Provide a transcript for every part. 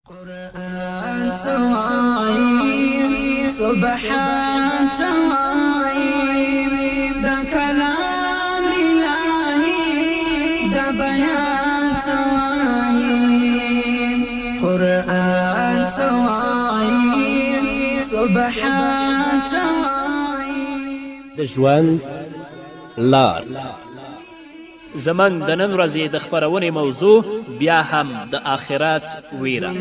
قرآن سوائی سبحان سوائی دا کلام الہی دا بیان سوائی قرآن سوائی سبحان سوائی د ژوند لار زمن د نن ورځې د خپرونې موضوع بیا هم د آخرت ویره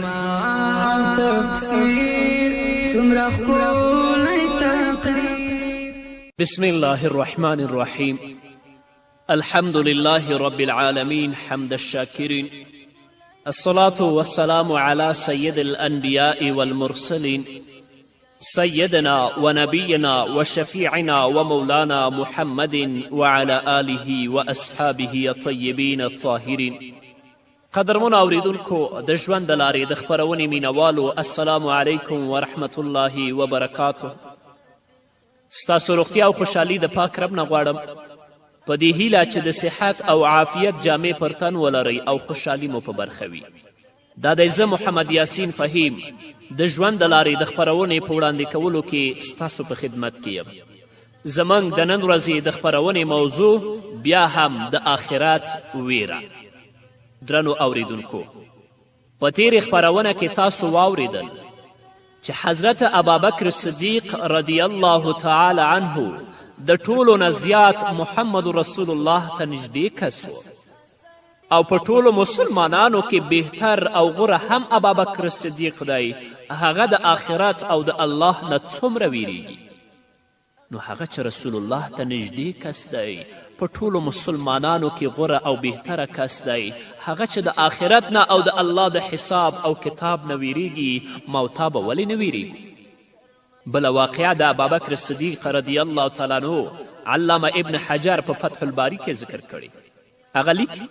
بسم الله الرحمن الرحیم الحمد لله رب العالمين حمد الشاكرين الصلاة والسلام على سيد الأنبياء والمرسلين سيدنا ونبينا وشفيعنا ومولانا محمد وعلى آله وأصحابه الطيبين الطاهرين قدرمن اوریدونکو د ژوند د لارې د خپرونې مینوالو السلام علیکم ورحمة الله وبرکاته ستاسو روغتیا او خوشحالي د پاک رب نه غواړم په دې هیله چې د صحت او عافیت جامې پر تن ولرئ او خوشحالي مو په برخه وي دا دی زه محمد یاسین فهیم د ژوند د لارې د خپرونې په وړاندې کولو کې ستاسو په خدمت کې یم زموږ د نن ورځې د خپرونې موضوع بیا هم د آخرت ویره درنو اوریدونکو په تیرې خپرونه کې تاسو واوریدل چې حضرت ابابکر صدیق رضی الله تعالی عنه د ټولو نه زیات محمد رسول الله ته نږدې کس و او په ټولو مسلمانانو کې بهتر او غوره هم ابابکر صدیق دی هغه د آخرت او د الله نه څومره ویریږي نو هغه چې رسول الله ته نږدې کس دی په ټولو مسلمانانو کې غوره او بهتره کس دی هغه چې د آخرت نه او د الله د حساب او کتاب نه ویریږي موتا به ولې نه ویریږي بله واقعه د ابابکر صدیق رضی الله تعالی عنه علامه ابن حجر په فتح الباری کې ذکر کړی هغه لیکي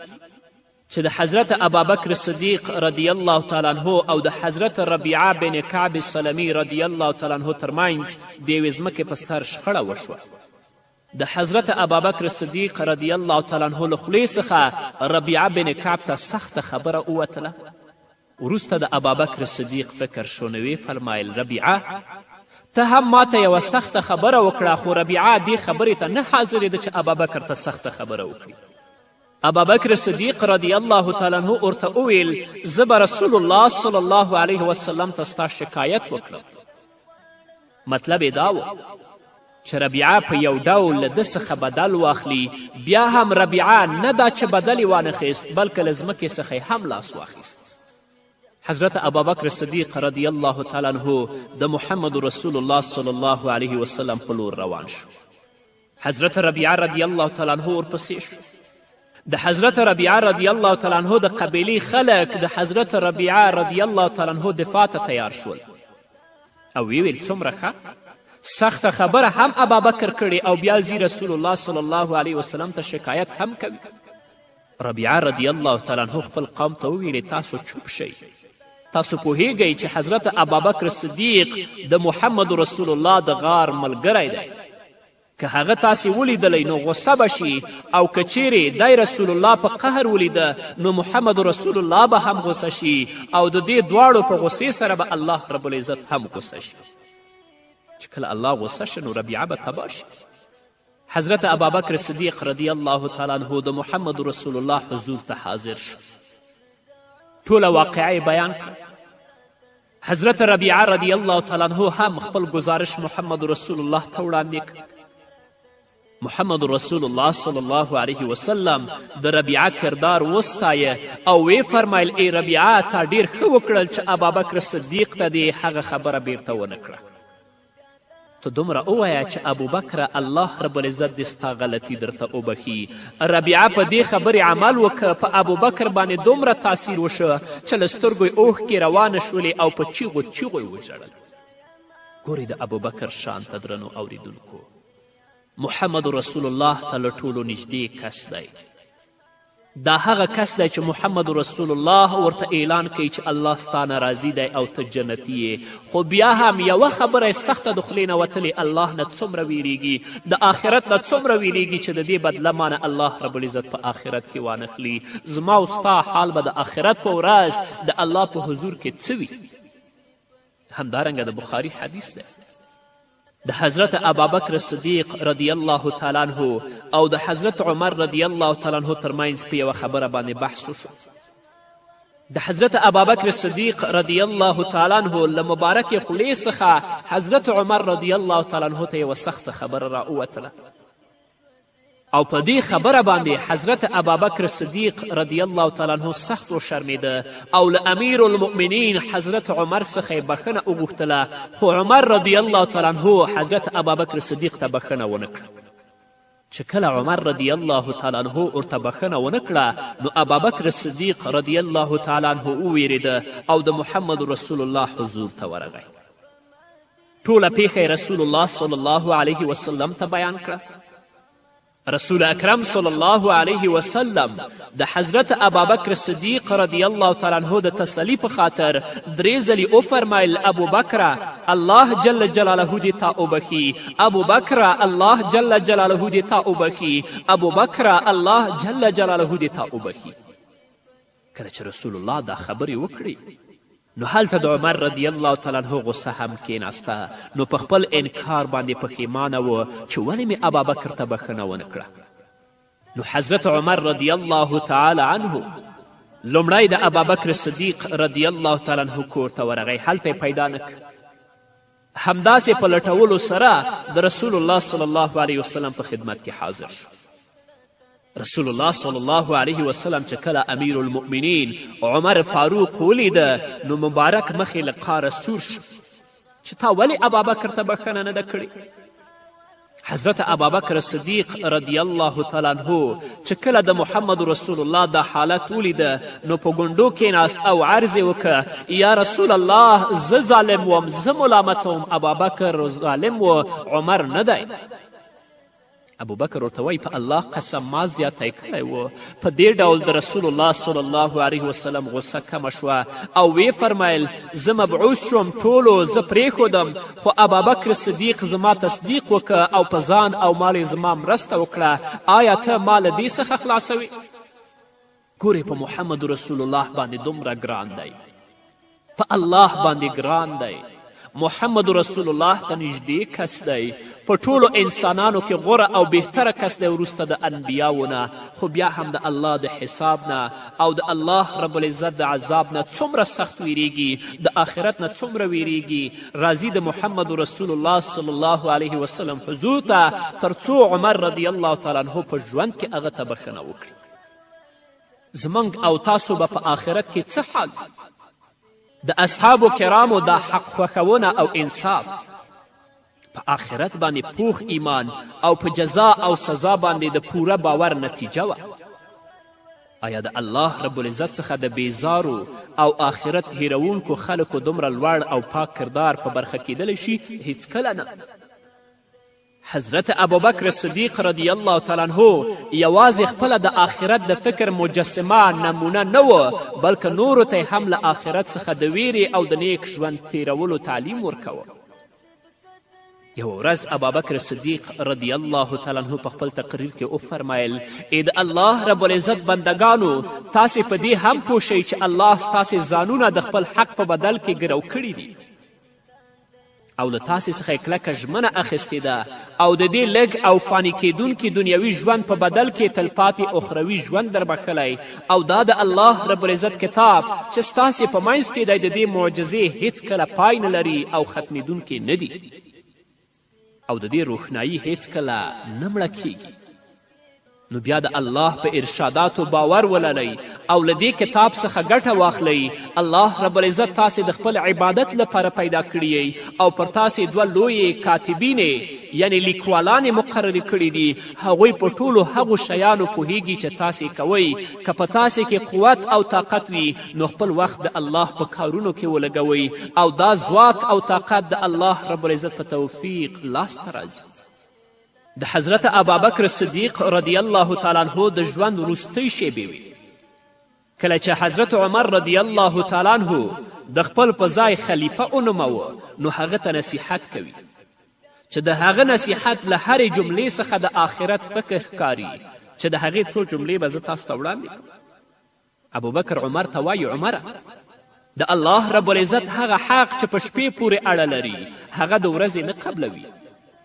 چې د حضرت ابابکر صدیق رضی الله تعالی عنه او د حضرت ربیعه بن کعب سلمی رضی الله تعالی عنه ترمنځ د یوې ځمکې په سر شخړه وشوه د حضرت ابابکر صدیق رضی الله تعالی عنه له خولې څخه ربیعه بن کعب ته سخته خبره ووتله وروسته د ابابکر صدیق فکر شو نو ویې فرمایل ربیعه ته هم ماته یوه سخته خبره وکړه خو ربیعه دې خبرې ته نه حاضرېده چې ابابکر ته سخته خبره وکړي ابابکر صدیق رضی الله تعالی عنه ورته وویل زه به رسول الله صلی الله علیه وسلم ته ستا شکایت وکړم مطلب یې دا و چې ربیعه په یو ډول له ده څخه بدل واخلي بیا هم ربیعه نه دا چې بدل یې وانخیست بلکې له ځمکې څخه یې هم لاس واخیست حضرت ابابکر صدیق رضی الله تعالی عنه د محمد رسول الله صلی الله علیه وسلم په لور روان شو حضرت ربیعه رضی الله تعالی عنه ورپسې شو د حضرت ربیعه رضی الله تعالی عنه د قبیلې خلک د حضرت ربیعه رضی الله تعالی عنه دفاع ته تیار شول او ویل څومره ښه سخته خبره هم ابابکر کړې او بیا زی رسول الله صلی الله علیه وسلم ته شکایت هم کوي ربیعه رضی الله تعالی عنه خپل قوم ته وویلې تاسو چوپ شئ تاسو پوهیږئ چې حضرت ابابکر صدیق د محمد رسول الله د غار ملګری دی که هغه تاسې ولیدلی نو غصه به شي او که چیرې دی رسول الله په قهر ولیده نو محمد رسول الله به هم غصه شي او د دې دواړو په غصې سره به الله رب العزت هم غصه شي چې کله الله غصه شه نو ربیعه به تباه شي حضرت ابابکر صدیق رضی الله تعالی عنه د محمد رسول الله حضور ته حاضر شو ټوله واقعه بیان کړه حضرت ربیعه رضی الله تعالی عنه هم خپل گزارش محمد رسول الله ته وړاندې کړ محمد رسول الله صلی الله علیه وسلم د ربیعه کردار وستایه او وی فرمایل ای ربیعه تا ډیر ښه وکړل چې ابابکر صدیق ته دې هغه خبره بیرته ونه کړه تو دومره ووایه چې ابوبکره الله رب العزت دې ستا غلطي درته وبخي ربیعه په دې خبرې عمل وکړه په ابوبکر باندې دومره تاثیر وشه چې له سترګو یې اوښکې روانه شولې او په چیغو چیغو یې وژړل ګورې د ابوبکر شان ته درنو اوریدونکو محمد رسول الله ته له ټولو نږدې کس دی دا هغه کس دی چې محمد رسول الله ورته اعلان کوي چې الله ستانه راضي دی او ته جنتي یې. خو بیا هم یوه خبره یې سخته د خولې نه وتلې، الله نه څومره ویریږي، د آخرت نه څومره ویریږي چې د دې بدله مانه الله رب العزت په آخرت کې وانخلي. زما او ستا حال به د آخرت په ورځ د الله په حضور کې څه وي؟ همدارنګه د بخاري حدیث دی، د حضرت ابابکر صدیق رضی الله تعالی عنه او د حضرت عمر رضی الله تعالی عنه ترمنځ په یوه خبره باندې بحث وشو. د حضرت ابابکر صدیق رضی الله تعالی عنه له مبارکې خولې څخه حضرت عمر رضی الله تعالی عنه ته یوه سخته خبره راووتله او په دې خبره باندې حضرت ابابکر صدیق رضی الله تعالی عنه سخت وشرمېده او له امیر المؤمنین حضرت عمر څخه یې بخښنه وغوښتله، خو عمر رضی الله تعالی عنه حضرت ابابکر صدیق ته بخښنه ونه کړه. چې کله عمر رضی الله تعالی عنه ورته بخښنه ونه کړه نو ابابکر صدیق رضی الله تعالی عنه وویرېده او د محمد رسول الله حضور ته ورغی. ټوله پیښه رسول الله صلی الله علیه وسلم ته بیان کړه. رسول اکرم صلی الله علیه وسلم د حضرت ابابکر صدیق رضی الله تعالی عنه د تسلی په خاطر درې ځلې وفرمیل ابوبکره الله جل جلاله دې تا وبخي، ابوبکره الله جل جلاله دې تا وبخي، ابوبکره الله جل جلاله دې تا وبخي. کله چې رسول الله دا خبرې وکړې نو هلته د عمر رضی الله تعالی عنه غصه هم کېناسته، نو په خپل انکار باندې پښیمانه و چې ولې مې ابابکر ته بخښنه ونه کړه. نو حضرت عمر رضی الله تعالی عنه لومړی د ابابکر صدیق رضی الله تعالی عنه کور ته ورغی، هلته یې پیدا نه کړ. همداسې په لټولو سره د رسول الله صلی الله علیه وسلم په خدمت کې حاضر شو. رسول الله صلی الله علیه وسلم چې کله امیر المؤمنین عمر فاروق ولیده نو مبارک مخې له قاره سور شو چې تا ولې ابابکر ته بخښنه نه ده کړې. حضرت ابابکر صدیق رضی الله تعالی عنه چې کله د محمد رسول الله دا حالت ولیده نو په ګونډو کېناست او عرض یې وکړه یا رسول الله زه ظالم وم، زه ملامت وم، ابابکر ظالم و، عمر نه دی. ابوبکر ورته وایي په الله قسم ما زیاتی کړی و. په دې ډول د رسول الله صلی الله علیه وسلم غصه کمه شوه او ویې فرمیل زه مبعوث شوم ټولو زه پرېښودم، خو ابابکر صدیق زما تصدیق وکړه او په ځان او مال زما مرسته وکړه، آیا ته ما له دې څخه خلاصوي؟ ګورې په محمد رسول الله باندې دومره ګران دی، په الله باندې ګران دی. محمد رسول الله ته نږدې کس دی، په ټولو انسانانو کې غوره او بهتره کس دی وروسته د انبیاو نه، خو بیا هم د الله د حساب نه او د الله رب العزت د عذاب نه څومره سخت ویریږي، د آخرت نه څومره ویریږي. راځي د محمد رسول الله صلی الله علیه وسلم حضور ته تر څو عمر رضی الله تعالی عنه په ژوند کې هغه ته بخښنه وکړي. زموږ او تاسو به په آخرت کې څه حال؟ د اصحابو کرامو دا حق خوښونه او انصاف په آخرت باندې پوخ ایمان او په جزا او سزا باندې د پوره باور نتیجه وه. آیا د الله رب العزت څخه د بیزارو او آخرت هیرونکو خلکو دومره لوړ او پاک کردار په برخه کیدلی شي؟ هیڅکله نه. حضرت ابوبکر صدیق رضی الله تعالی عنه یوازې خپله د آخرت د فکر مجسمه نمونه نه و، بلکې نورو ته هم له آخرت څخه د ویرې او د نیک ژوند تیرولو تعلیم ورکوه. یوه ورځ ابابکر صدیق رضی الله تعالی عنه په خپل تقریر کې وفرمیل ای د الله رب العزت بندگانو، تاسې په دې هم پوه شئ چې الله ستاسې ځانونه د خپل حق په بدل کې ګرو کړي دي او له تاسې څخه یې کلکه ژمنه اخیستې ده او د دې لږ او فاني کیدونکي دنیوي ژوند په بدل کې تلپاتې اخروي ژوند در بخلی، او دا د الله رب العزت کتاب چې ستاسې په منځ کې دی د دې معجزې هیڅکله پای نه لري او ختمېدونکي نه دي او د دې روښنایي هیڅکله نه مړه کیږي. نو بیا د الله په ارشاداتو باور ولرئ او له دې کتاب څخه ګټه واخلئ. الله رب العزت تاسې د خپل عبادت لپاره پیدا کړي او پر تاسې دوه لویې کاتبینې یعنی لیکوالانې مقررې کړي دي. هغوی په ټولو هغو شیانو پوهیږي چې تاسې کوئ. که په تاسې کې قوت او طاقت وي نو خپل وخت د الله په کارونو کې ولګوئ او دا ځواک او طاقت د الله رب العزت په توفیق لاسته راځي. د حضرت ابابکر صدیق رضی الله تعالی عنه د ژوند وروستۍ شیبې وې کله چې حضرت عمر رضی الله تعالی عنه د خپل په ځای خلیفه ونوموه نو هغه ته نصیحت کوي چې د هغه نصیحت له هرې جملې څخه د آخرت فکر ښکاري چې د هغې څو جملې به زه تاسو ته وړاندې کړم. ابوبکر عمر ته وایي عمره د الله رب العزت هغه حق چې په شپې پورې اړه لري هغه د ورځې نه قبلوي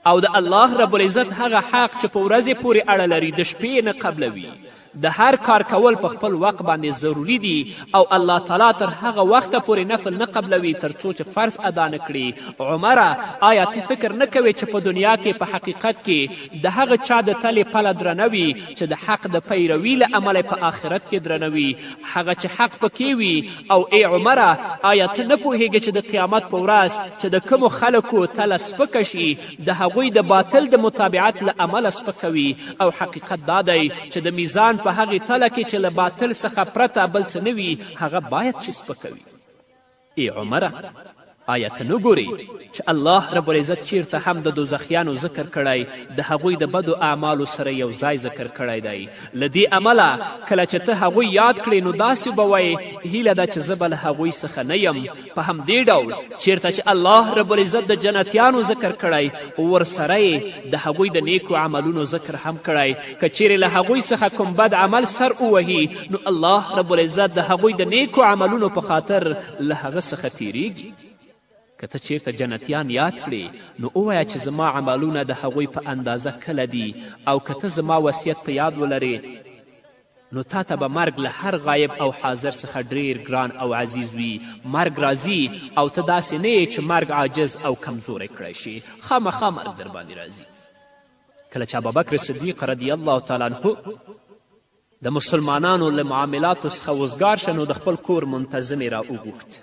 او د الله رب العزت هغه حق چې په ورځې پورې اړه لري د شپې نه قبلوي. د هر کار کول په خپل وخت باندې ضروري دي او الله تعالی تر هغه وخته پورې نفل نه قبلوي تر څو چې فرض ادا نه کړي. عمره آیا ته فکر نه کوې چې په دنیا کې په حقیقت کې د هغه چا د تلې پله درنه وي چې د حق د پیروي له امله په آخرت کې درنه وي هغه چې حق پکې وي. او ای عمره آیا ته نه پوهیږې چې د قیامت په ورځ چې د کومو خلکو تله سپکه شي د هغوی د باطل د متابعت له امله سپکوي او حقیقت دا دی چې د میزان په هغې تله کې چې له باطل څخه پرته بل څه نه وي هغه باید چې سپکوي. ای عمره آیا ته نه ګورې چې الله رب العزت چیرته هم د دوزخیانو ذکر کړی د هغوی د بدو اعمالو سره یو ځای ذکر کړی دی. له دې امله کله چې ته هغوی یاد کړې نو داسې به وایې هیله ده چې زه به له هغوی څخه نه یم. په همدې ډول چیرته چې الله رب العزت د جنتیانو ذکر کړی ورسره یې د هغوی د نیکو عملونو ذکر هم کړی. که چیرې له هغوی څخه کوم بد عمل سر ووهي نو الله رب العزت د هغوی د نیکو عملونو په خاطر له هغه څخه تیریږي. که ته چیرته جنتیان یاد کړې نو ووایه چې زما عملونه د هغوی په اندازه کله دي او که ته زما وصیت په یاد ولرې نو تا ته به مرګ له هر غایب او حاضر څخه ډیر ګران او عزیز وي. مرګ راځي او ته داسې نه یې چې مرګ عاجز او کمزوری کړی شي. خامخا مرګ در باندې راځي. کله چې ابوبکر صدیق رضی الله تعالی عنه د مسلمانانو له معاملاتو څخه وزګار شه نو د خپل کور منتظم یې راوغوښت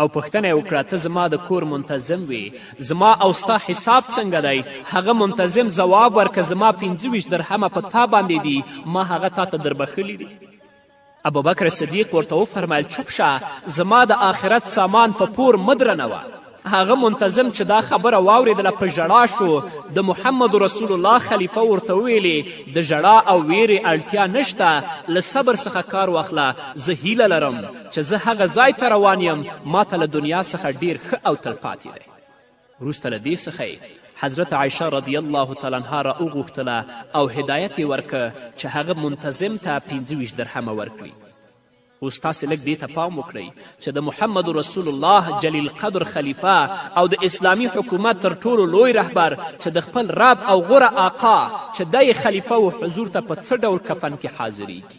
او پوښتنه یې وکړه ته زما د کور منتظم وي زما او ستا حساب څنګه دی؟ هغه منتظم ځواب ورکړه زما 25 درهمه په تا باندې دي ما هغه تا ته دربښلي دي. ابوبکر صدیق ورته وفرمیل چوپ شه زما د آخرت سامان په پور مه درنوه. هغه منتظم چې دا خبره واورېدله په ژړا شو. د محمد رسول الله خلیفه ورته وویلې د ژړا او ویرې اړتیا نشته له صبر څخه کار واخله. زه هیله لرم چې زه هغه ځای ته روان یم ما ته له دنیا څخه ډیر ښه او تلپاتې دی. وروسته له دې څخه حضرت عایشه رضی الله تعالی عنها راوغوښتله او هدایت یې ورکه چې هغه منتظم ته 25 درهمه ورکړي. اوس تاسې لږ دې ته پام وکړئ چې د محمد رسول الله جلیل قدر خلیفه او د اسلامي حکومت تر ټولو لوی رهبر چې د خپل رب او غوره آقا چې دی خلیفه و حضور ته په څه ډول کفن کې حاضریږي.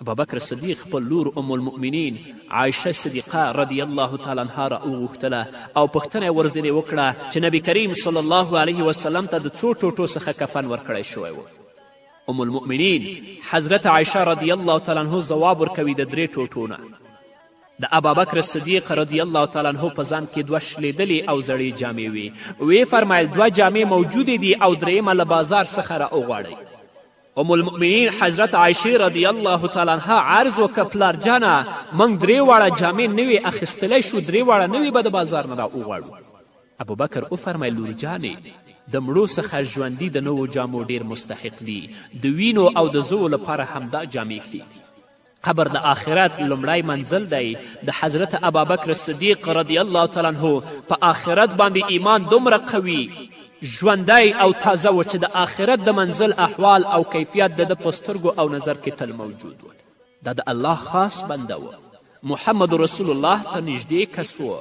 ابوبکر صدیق خپل لور ام المؤمنین عایشه صدیقه رضی الله تعالی عنها راوغوښتله او پوښتنه یې ورځینې وکړه چې نبی کریم صلی الله علیه وسلم ته د څو ټوټو څخه کفن ورکړی شوی و. ام المؤمنین حضرت عایشه رضی الله تعالی عنه ځواب ورکوي د 3 ټوټو نه. د ابابکر صدیق رضی الله تعالی عنه په ځان کې 2 شلیدلې او زړې جامې وې. ویې فرمایل 2 جامې موجودې دي او درېیمه له بازار څخه راوغواړئ. ام المؤمنین حضرت عایشې رضی الله تعالی عنها عرض وکړه پلار جانه موږ 3 واړه جامې نوې اخیستلی شو 3 واړه نوې به د بازار نه راوغواړو. ابوبکر وفرمیل لور جانې د مړو څخه ژوندي د نوو جامو ډیر مستحق دي. د وینو او د زوو لپاره همدا جامې ښې دي. قبر د آخرت لومړی منزل دی. د حضرت ابابکر صدیق رضی الله تعالی عنه په آخرت باندې ایمان دومره قوي ژوندی او تازه و چې د آخرت د منزل احوال او کیفیت د ده په سترګو او نظر کې تل موجود و. دا د الله خاص بنده و. محمد رسول الله ته نږدې کس و.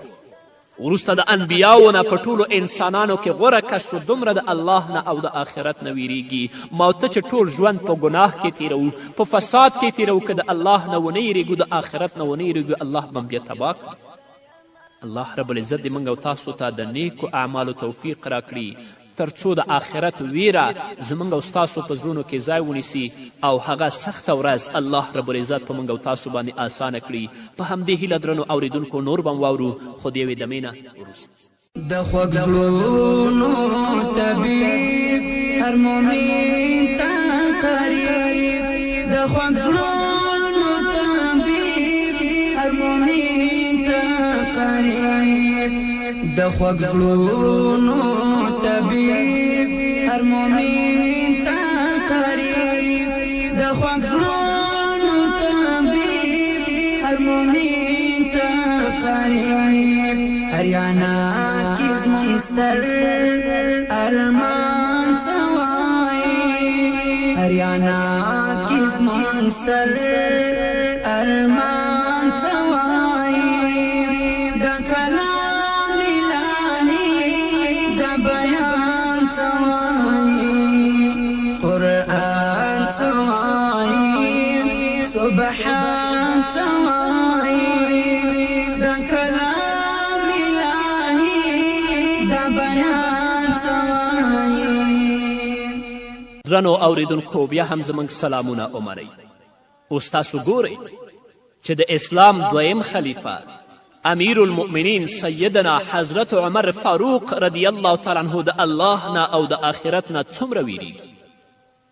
وروسته د انبیاو نه په ټولو انسانانو کې غوره کس و. دومره د الله نه او د آخرت نه ویریږي. ما ته چې ټول ژوند په ګناه کې تیرو په فساد کې تیرو که د الله نه ونه یریږو د آخرت نه ونه یریږو الله به بیا تباه کړي. الله رب العزت دې موږ او تاسو ته د نیکو اعمالو توفیق راکړي تر څو د آخرت ویره زموږ او ستاسو په زړونو کې ځای ونیسي او هغه سخته ورځ الله رب العزت په موږ او تاسو باندې اسانه کړي. په همدې هیله درنو اوریدونکو نور به واورو خو د یوې دمې نه وروسته. د خوږ زړونو طبیب هر مؤمن ته قریب. د خوږ زړونو طبیب هر مؤمن ته قریب. د خوږ زړونو طبیب هر مؤمن ته قریب. د خوږ زړونو طبیب اریانا کی زمون ستر ارمان سوای اریانا کی زمون ستر ارمان سوای دا کلام الهی دا بیان سوای قرآن سوای سبحان سوای دا کلام الهی دا بیان سوای. درنو اوریدونکو بیا هم زموږ سلامونه ومنئ. اوس تاسو ګورئ چې د اسلام دویم خلیفه امیر المؤمنین سیدنا حضرت عمر فاروق رضی الله تعالی عنه د الله نه او د آخرت نه څومره ویریږي.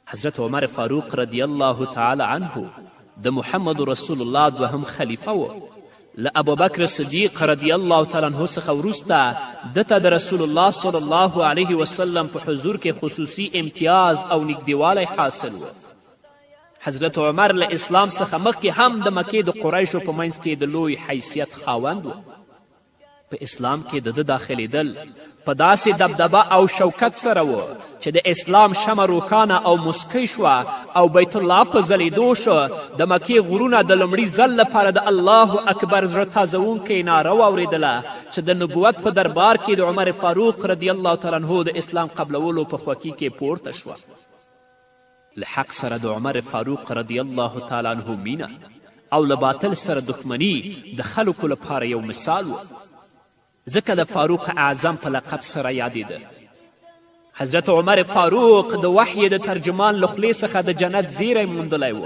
حضرت عمر فاروق رضی الله تعالی عنه د محمد رسول الله دوهم خلیفه و. له ابوبکر صدیق رضی الله تعالی عنه څخه وروسته دته د رسول الله صلی الله علیه وسلم په حضور کې خصوصي امتیاز او نږدېوالی حاصل و. حضرت عمر له اسلام څخه مخکې هم د مکې د قریشو په منځ کې د لوی حیثیت خاوند و. په اسلام کې د ده داخلیدل په داسې دبدبه او شوکت سره و چې د اسلام شمع روښانه او مسکی شوه او بیت الله په ځلیدو شو. د مکې غرونه د لومړي ځل لپاره د الله اکبر زړه تازونکې ناره واورېدله چې د نبوت په دربار کې د عمر فاروق رضی الله تعالی عنه د اسلام قبلولو په خوښي کې پورته شوه. له حق سره د عمر فاروق رضی الله تعالی عنه مینه او له باطل سره دښمني د خلکو لپاره یو مثال و. ځکه د فاروق اعظم په لقب سره یادېده. حضرت عمر فاروق د وحی د ترجمان له خولې څخه د جنت زیری موندلی و.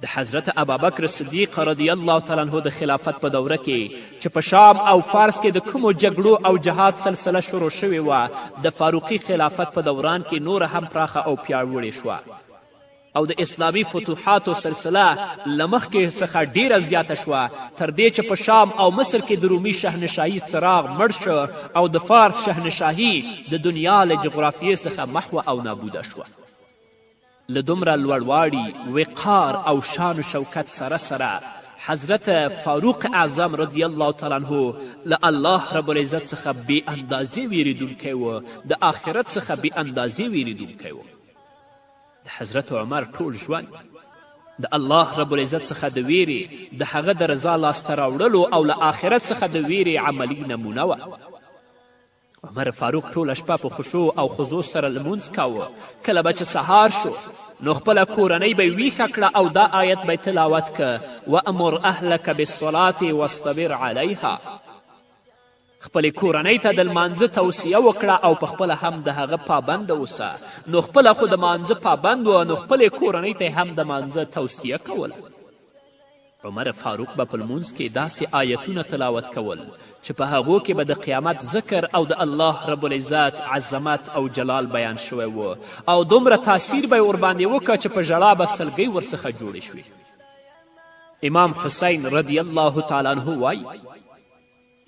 د حضرت ابابکر صدیق رضی الله تعالی عنه د خلافت په دوره کې چې په شام او فارس کې د کومو جګړو او جهاد سلسله شروع شوې وه د فاروقي خلافت په دوران کې نوره هم پراخه او پیاوړې شوه او د اسلامي فتوحاتو سلسله له مخکې څخه ډیره زیاته شوه تر دې چې په شام او مصر کې د رومي شهنشاهي څراغ مړ شو او د فارس شهنشاهي د دنیا له جغرافیې څخه محوه او نابوده شوه. له دومره لوړواړي وقار او شان و شوکت سره سره حضرت فاروق اعظم رضی الله تعالی عنه له الله رب العزت څخه بې اندازې ویریدونکی و، د آخرت څخه بې اندازې ویریدونکی و. د حضرت عمر ټول ژوند د الله رب العزت څخه د ویرې د هغه د رضا لاسته راوړلو او له آخرت څخه د ویرې عملي نمونه وه. عمر فاروق ټوله شپه په خشوع او خضوع سره لمونځ کاوه. کله به چې سهار شو نو خپله کورنۍ به یې ویښه کړه او دا آیت به یې تلاوت که وامر اهلک بالصلاة واصطبر علیها. خپلې کورنۍ ته د لمانځه توصیه وکړه او په خپله هم د هغه پابنده اوسه. نو خپله خو د مانځه پابند و نو خپلې کورنۍ ته هم د مانځه توصیه کوله. عمر فاروق به په لمونځ کې داسې آیتونه تلاوت کول چې په هغو کې به د قیامت ذکر او د الله رب العزت عظمت او جلال بیان شوی و او دومره تاثیر به یې ورباندې وکړه چې په ژړا به سلګۍ ورڅخه جوړې شوې. امام حسین رضی الله تعالی عنه وایي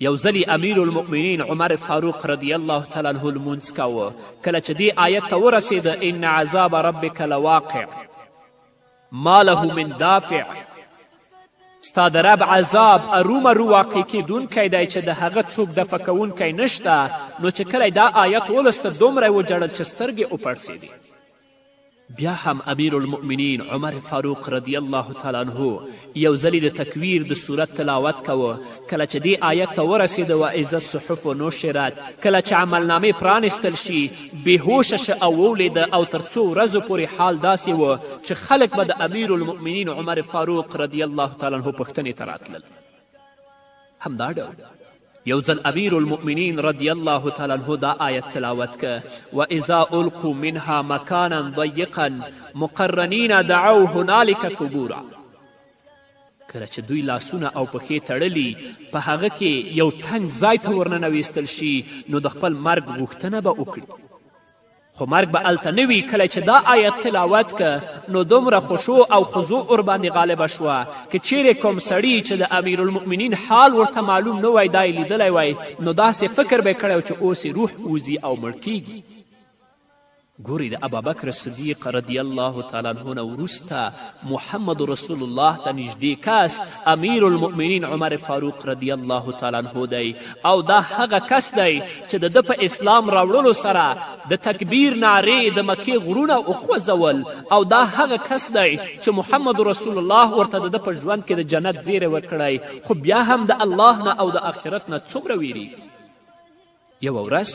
یو ځلې امیر المؤمنین عمر فاروق رضی الله تعالی عنه لمونځ کاوه. کله چې دې آیت ته ورسېده ان عذاب ربک لواقع ما له من دافع، ستا د رب عذاب ارومرو واقع کیدونکی دی چې د هغه څوک دفع کوونکی نشته. نو چې کله دا آیت ولسته دومره یې وژړل چې سترګې وپړسېدې. بیا هم امیر المؤمنین عمر فاروق رضی الله تعالی عنه یو ځلې د تکویر د صورت تلاوت کوه. کله چې دې آیت ته ورسېده واذا الصحف نشرت، کله چې عملنامې پرانستل شي بېهوشه شه او وولیده او تر څو ورځو پورې حال داسې و چې خلک به د امیر المؤمنین عمر فاروق رضی الله تعالی عنه پوښتنې ته راتلل. همدا ډول یو ځل امیر المؤمنین رضی الله تعالی عنه دا آیت تلاوت که واذا القوا منها مکانا ضیقا مقرنین دعوا هنالک ثبورا. کله چې دوی لاسونه او پښې تړلي په هغه کې یو تنګ ځای ته ورننویستل شي نو د خپل مرګ غوښتنه به وکړي. خو مرګ به هلته نه وي. کله چې دا آیت تلاوت که نو دومره خشوع او خضوع ورباندې غالبه شوه که چیرې کوم سړي چې د امیر المؤمنین حال ورته معلوم نه وای دا یې لیدلی وای نو داسې فکر به یې کړی چې اوس روح وځي او مړ کیږي. ګورئ د ابابکر صدیق رضی الله تعالی عنه نه وروسته محمد رسول الله ته نږدې کس امیر المؤمنین عمر فاروق رضی الله تعالی عنه دی او دا هغه کس دی چې د ده په اسلام راوړلو سره د تکبیر نارې د مکې غرونه وخوځول او دا هغه کس دی چې محمد رسول الله ورته د ده په ژوند کې د جنت زیری ورکړی خو بیا هم د الله نه او د آخرت نه څومره ویریږي. یوه ورځ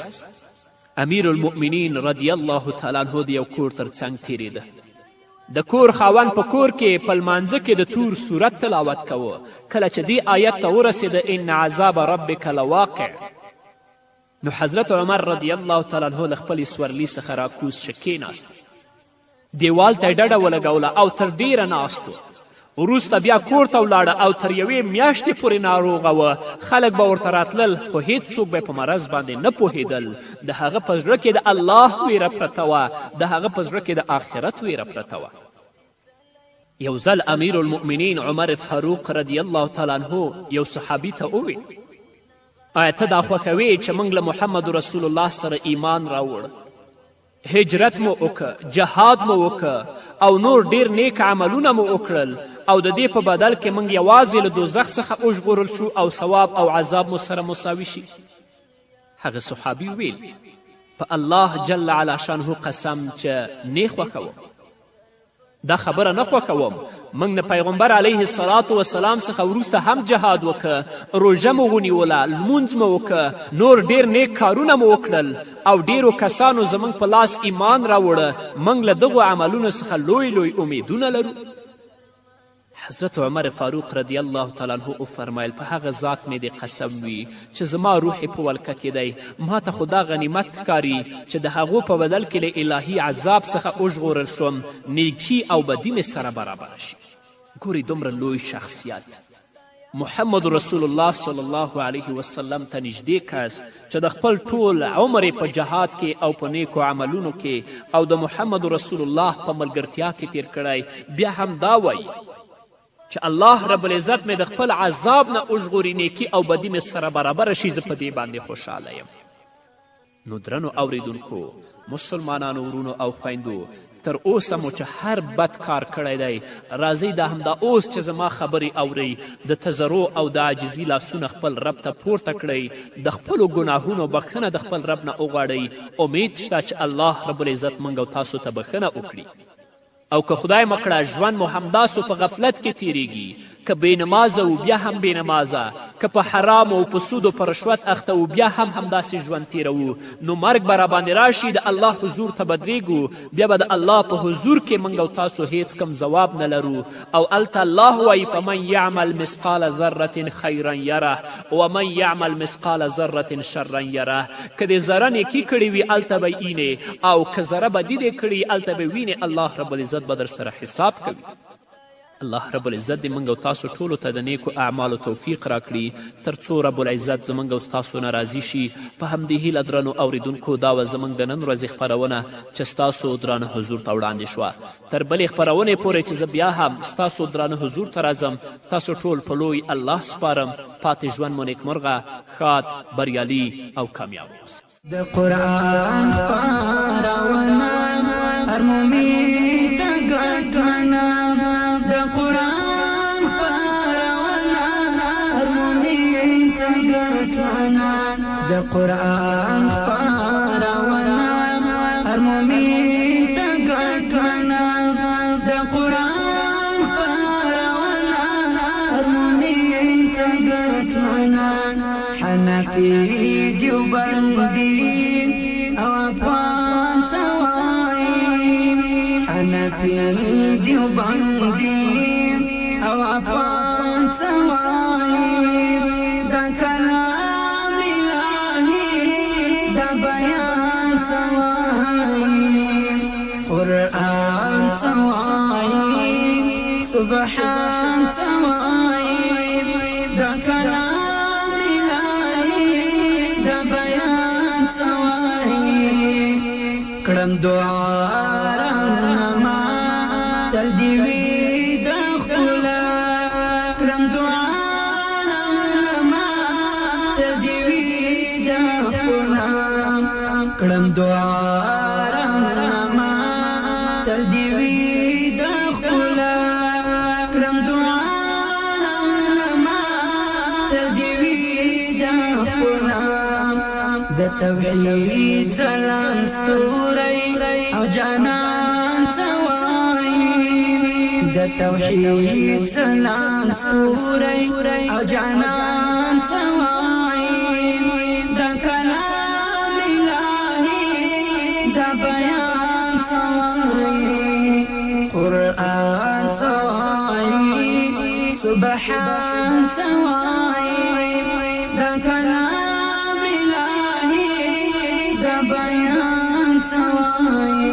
امیر المؤمنین رضی الله تعالی عنه د یو کور تر څنګ تیریده. د کور خاوند په کور کې په لمانځه کې د تور صورت تلاوت کوه. کله چې دې آیت ته ورسېده ان عذاب ربک لواقع، نو حضرت عمر رضی الله تعالی عنه له خپلې سورلي څخه راکوز شه کېناست، دیوال ته یې ډډه ولګوله او تر ډیره ناست و. وروسته بیا کور ته ولاړه او تر یوې میاشتې پورې ناروغه وه. خلک به ورته راتلل خو هیڅوک به په مرض باندې نه پوهېدل. د هغه په زړه کې د الله ویره پرته وه، د هغه په زړه کې د آخرت ویره پرته وه. یو ځل امیر المؤمنین عمر فاروق رضی الله تعالی عنه یو صحابي ته وویل آیا ته دا خوښوې چې موږ له محمد رسول الله سره ایمان راوړ، هجرت مو وکړه، جهاد مو وکړه او نور ډیر نیک عملونه مو وکړل او د دې په بدل کې موږ یوازې له دوزخ څخه وژغورل شو او ثواب او عذاب مو سره مساوي شي؟ هغه صحابي ویل په الله جل علا شانه قسم چې نه خوښوم، دا خبره نه خوښوم. موږ د پیغمبر علیه الصلاة والسلام څخه وروسته هم جهاد وکړه، روژه مو ونیوله، لمونځ مو وکړه، نور ډیر نیک کارونه مو وکړل او ډیرو کسانو زموږ په لاس ایمان راوړه. موږ له دغو عملونو څخه لوی لوی امیدونه لرو. حضرت عمر فاروق رضی الله تعالی عنه وفرمیل په هغه ذات مې د قسم وي چې زما روح په ولکه کې دی، ما ته خو دا غنیمت ښکاري چې د هغو په بدل کې له الهي عذاب څخه وژغورل شوم، نیکي او بدي مې سره برابره شي. ګورئ دومره لوی شخصیت محمد رسول الله صلی الله علیه وسلم ته نږدې کس چې د خپل ټول عمر په جهاد کې او په نیکو عملونو کې او د محمد رسول الله په ملګرتیا کې تیر کړی، بیا هم دا وایي چې الله رب العزت مې د خپل عذاب نه وژغوري، نیکي او بدي مې سره برابره شي، زه په دې باندې خوشحاله یم. نو درنو اوریدونکو، مسلمانانو ورونو او خویندو، تر اوسه مو چې هر بد کار کړی دی، راځئ دا همدا اوس چې زما خبرې اورئ د تضرع او د عاجزي لاسونه خپل رب ته پورته کړئ، د خپلو ګناهونو بخښنه د خپل رب نه وغواړئ. امید شته چې الله رب العزت موږ او تاسو ته بخښنه وکړي. او که خدای مکړه ژوند مو همداسو په غفلت کې تیریږي، که بې نمازه و بیا هم بې نمازه، که په حرام او په سود او په رشوت اخته و بیا هم همداسې ژوند تیروو، نو مرګ به راباندې راشي، د الله حضور ته به درېږو، بیا به د الله په حضور کې موږ او تاسو هیڅ کم ځواب نه لرو. او هلته الله وایي فمن یعمل مثقال ذرة خیرا یره ومن یعمل مثقال ذرة شرا یره. که د ذره نیکي کړې وي هلته به اینې، او که ذره بدي دې کړي هلته به وینې. الله رب العزت به در سره حساب کوي. الله رب العزت دې موږ او تاسو ټولو ته د نیکو اعمالو توفیق راکړي، تر څو رب العزت زموږ او تاسو نه راضي شي. په همدې هیله درنو اوریدونکو، دا وه زموږ د نن ورځې خپرونه چې ستاسو درانه حضور ته وړاندې شوه. تر بلې خپرونې پورې چې زه بیا هم ستاسو درانه حضور ته راځم، تاسو ټول په لوی الله سپارم. پاتې ژوند مو نیکمرغه، ښاد، بریالي او کامیاب اوسئ. د قرآن خپرونه هر مؤمن ته ګټنه، د قرآن خپرونه هر مؤمن ته ګټنه، د قرآن خپرونه هر مؤمن ته ګټنه، د قرآن خپرونه هر مؤمن ته ګټنه. حنفي دیوبندي او افغان سوای، حنفي دیوبندي او افغان سوای، دا کلام الهی دا بیان سوای، قرآن سوای، سبحان سوای، دا کلام کړم دعا رانما تل دې وي د ښکلا، کړم دعا رانما تل دې وي د ښکلا، کړم دعا رانما د توحید سلام ستوري او جانان سوای د توحید سلام ستوري او جانان سوای د کلام الهی د بیان سوای قرآن سوای سبحان سوای د کلام الهی د بیان سوای